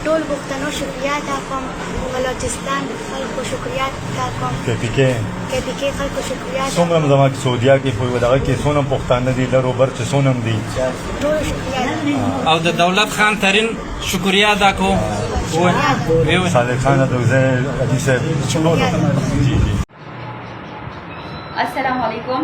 ټول پښتنو شکریا ادا کوم بلوچستان خلکو شکریا ادا کوم کې خلکو شکریا ادا څومره زما کې سعودیا کې خو دغه کې څونه پښتانه دي لرو بر چې څونه دي ټول شکریا ادا او د دولت خان ترين شکریا ادا کوم صادق خان د وزیر حدیث ټول السلام علیکم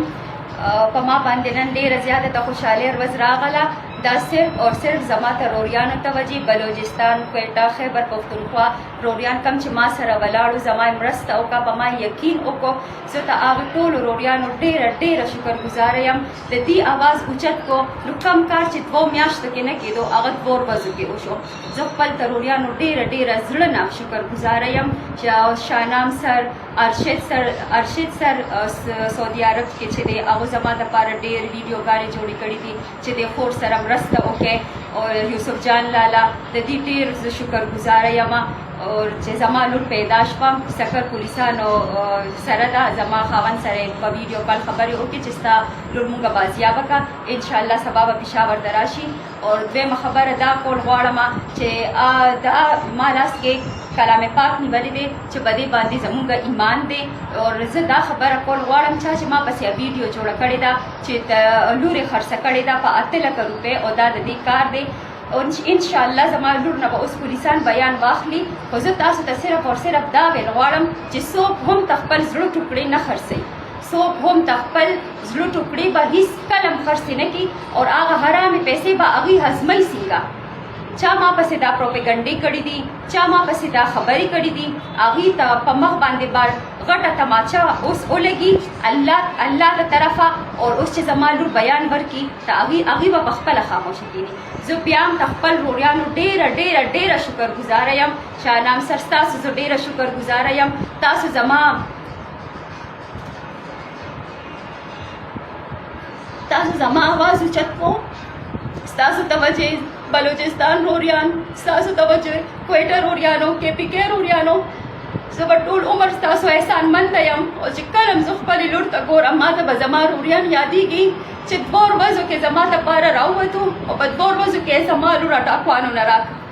په ما باندې نن ډیره زیاته خوشاله ورځ راغله دا صرف اور صرف زما ته روریانو ته وجي بلوچستان کوټه خیبر پختونخوا روریان کم چې ما سره ولاړو زما مرسته او کا په ما یقین وکړو زه ته هغه ټول روریانو ډیره شکر گزار یم د دې आवाज اوچت کو نو کم کار چې 2 میاشتو کې نه کېدو هغه 2 ورځو کې وشو زه خپل ته روریانو ډیره زړه نه شکر گزار یم شاهنام سر ارشد سر سعودي عرب کې چې دی هغه زما د پاره ډیر ویډیوګانې جوړې کړې دي چې د خور سره مرسته وکړي او یوسف جان لالا د دې ډیر شکر گزار یم اور چې زما لور پیدا شوم سکر پولیسانو سره دا زما خاوند سره په ویډیو کال خبرې وکړي چې ستا لور مونږه بازیابه کا ان شاء الله سبا به پېښور ته راشي اور دویمه خبره دا کول غواړم چې دا ما لاس کې کلام پاک نیولې دی چې په دې باندې زموږ ایمان دی او زه دا خبره کول غواړم چې ما پسې ویډیو جوړه کړې ده چې لورې خرڅه کړې ده په 8 لک روپۍ او دا د دې کار دی ان شاء الله زما لور نه به اوس پولیسان بیان واخلي خو زه تاسو ته صرف او صرف دا ویل غواړم چې څوک هم خپل زړه ټوکړې نه خرڅوي څوک هم خپل زړه ټوکړې به هیڅ کلم خرڅ نه کړي او هغه حرامې پیسې به هغوی هضموي څنګه چا ما پسې دا پروپیګنډې کړې دي چا ما پسې دا خبرې کړې دي هغوی ته په مخ باندې غټه تماچه اوس ولګي الله د طرفه او اوس چې زما لور بیان ورکړي ته هغوی به پخپله خاموشه کېږي زه بیا هم د خپل روریانو ډیره شکر گزاره یم شاهنام سر ستاسو زه ډیره شکر گزاره یم تاسو زما آواز اوچت کو ستاسو توجه بلوچستان روریان ستاسو توجه کوئټه روریانو KPK روریانو زه به ټول عمر ستاسو احسان منده یم او چې کله زه خپلې لور ته ګورم ما ته به زما روریان یادېږي چې 2 ورځو کې زما دپاره راووتو او په 2 ورځو کې زما لور ډاکوانو نه راکړه